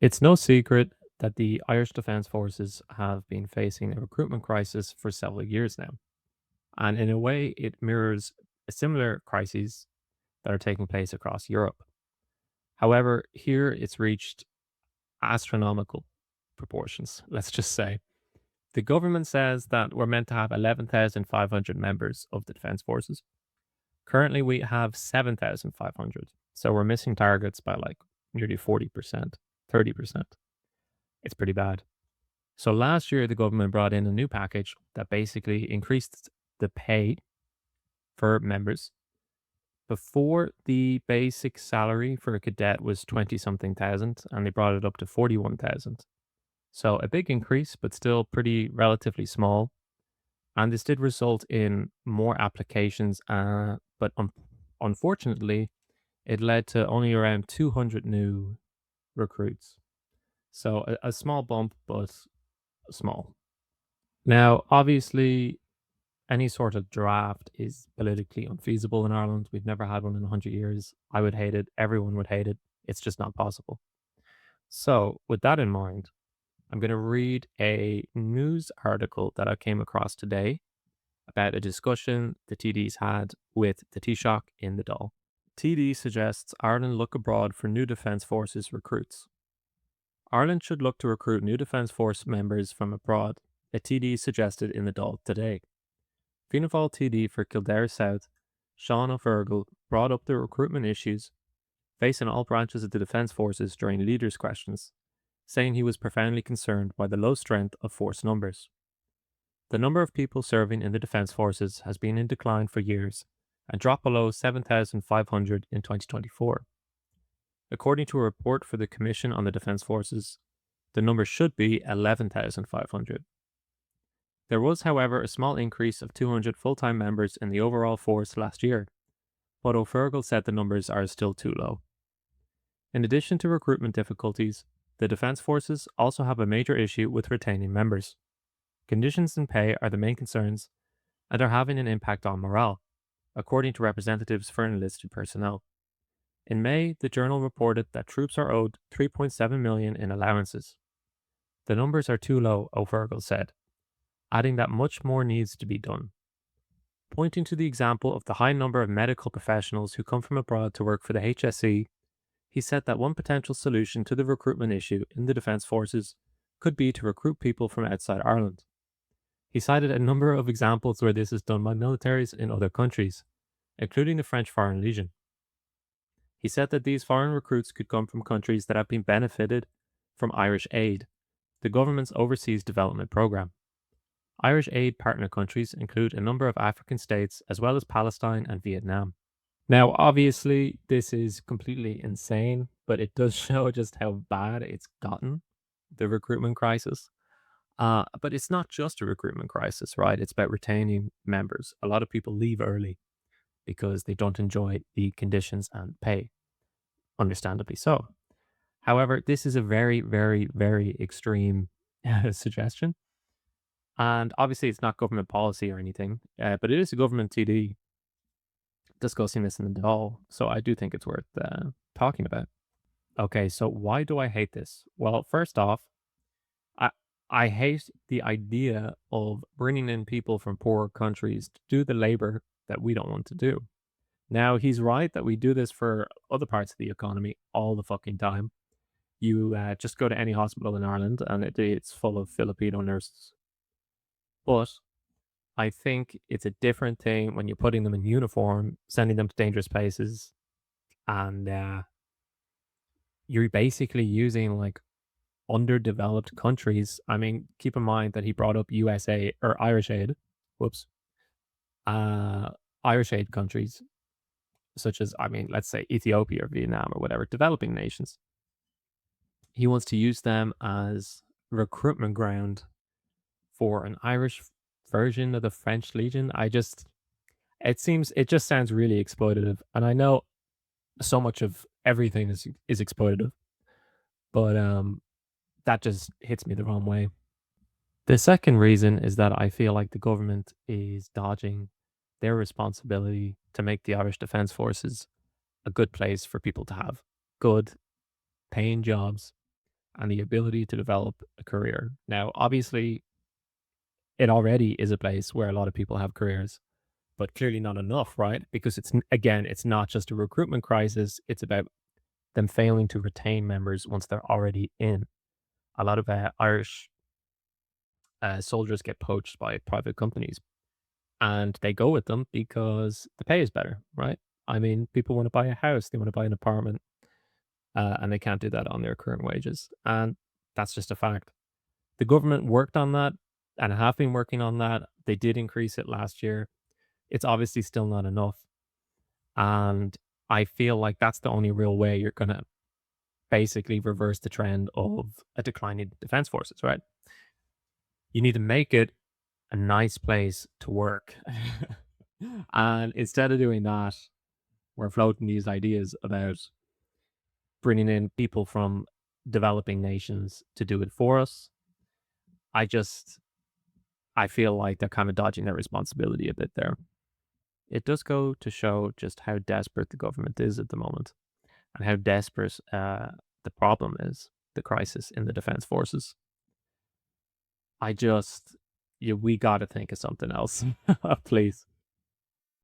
It's no secret that the Irish Defence Forces have been facing a recruitment crisis for several years now. And in a way, it mirrors similar crises that are taking place across Europe. However, here it's reached astronomical proportions, let's just say. The government says that we're meant to have 11,500 members of the Defence Forces. Currently, we have 7,500. So we're missing targets by like nearly 40%, 30%. It's pretty bad. So last year, the government brought in a new package that basically increased the pay for members. Before, the basic salary for a cadet was 20 something thousand, and they brought it up to 41,000. So a big increase, but still pretty relatively small. And this did result in more applications, but unfortunately, it led to only around 200 new recruits. So a small bump, but small. Now, obviously, any sort of draft is politically unfeasible in Ireland. We've never had one in 100 years. I would hate it. Everyone would hate it. It's just not possible. So, with that in mind, I'm going to read a news article that I came across today about a discussion the TDs had with the Taoiseach in the Dáil. TD suggests Ireland look abroad for new Defence Forces recruits. Ireland should look to recruit new Defence Force members from abroad, a TD suggested in the Dáil today. Fianna Fáil TD for Kildare South, Sean O'Fergal, brought up the recruitment issues facing all branches of the Defence Forces during leaders' questions, saying he was profoundly concerned by the low strength of force numbers. The number of people serving in the Defence Forces has been in decline for years and dropped below 7,500 in 2024. According to a report for the Commission on the Defence Forces, the number should be 11,500. There was, however, a small increase of 200 full-time members in the overall force last year, but O'Fergal said the numbers are still too low. In addition to recruitment difficulties, the Defence Forces also have a major issue with retaining members. Conditions and pay are the main concerns and are having an impact on morale, according to representatives for enlisted personnel. In May, the journal reported that troops are owed 3.7 million in allowances. The numbers are too low, O'Fergal said, adding that much more needs to be done. Pointing to the example of the high number of medical professionals who come from abroad to work for the HSE, he said that one potential solution to the recruitment issue in the Defence Forces could be to recruit people from outside Ireland. He cited a number of examples where this is done by militaries in other countries, including the French Foreign Legion. He said that these foreign recruits could come from countries that have been benefited from Irish aid, the government's overseas development program. Irish aid partner countries include a number of African states as well as Palestine and Vietnam. Now, obviously, this is completely insane, but it does show just how bad it's gotten, the recruitment crisis. But it's not just a recruitment crisis, right? It's about retaining members. A lot of people leave early because they don't enjoy the conditions and pay, understandably so. However, this is a very, very, very extreme suggestion. And obviously, it's not government policy or anything, but it is a government TD discussing this in the Dáil. So I do think it's worth talking about. Okay, so why do I hate this? Well, first off, I I hate the idea of bringing in people from poor countries to do the labor that we don't want to do. Now, he's right that we do this for other parts of the economy all the fucking time. You just go to any hospital in Ireland and it's full of Filipino nurses. But I think it's a different thing when you're putting them in uniform, sending them to dangerous places, and you're basically using like underdeveloped countries. I mean, keep in mind that he brought up USA or Irish aid. Whoops. Uh, Irish aid countries, such as, I mean, let's say Ethiopia or Vietnam or whatever, developing nations. He wants to use them as recruitment ground for an Irish version of the French Legion. It just sounds really exploitative. And I know so much of everything is exploitative, but that just hits me the wrong way. The second reason is that I feel like the government is dodging their responsibility to make the Irish Defence Forces a good place for people to have good paying jobs and the ability to develop a career. Now, obviously, it already is a place where a lot of people have careers, but clearly not enough, right? Because again, it's not just a recruitment crisis, it's about them failing to retain members once they're already in. A lot of Irish soldiers get poached by private companies and they go with them because the pay is better, right? I mean, people want to buy a house, they want to buy an apartment, and they can't do that on their current wages. And that's just a fact. The government worked on that and have been working on that. They did increase it last year. It's obviously still not enough. And I feel like that's the only real way you're going to basically reverse the trend of a declining defense forces, right? You need to make it a nice place to work. And instead of doing that, we're floating these ideas about bringing in people from developing nations to do it for us. I just I feel like they're kind of dodging their responsibility a bit there. It does go to show just how desperate the government is at the moment and how desperate the problem is, the crisis in the defense forces. I just, yeah, we got to think of something else, please.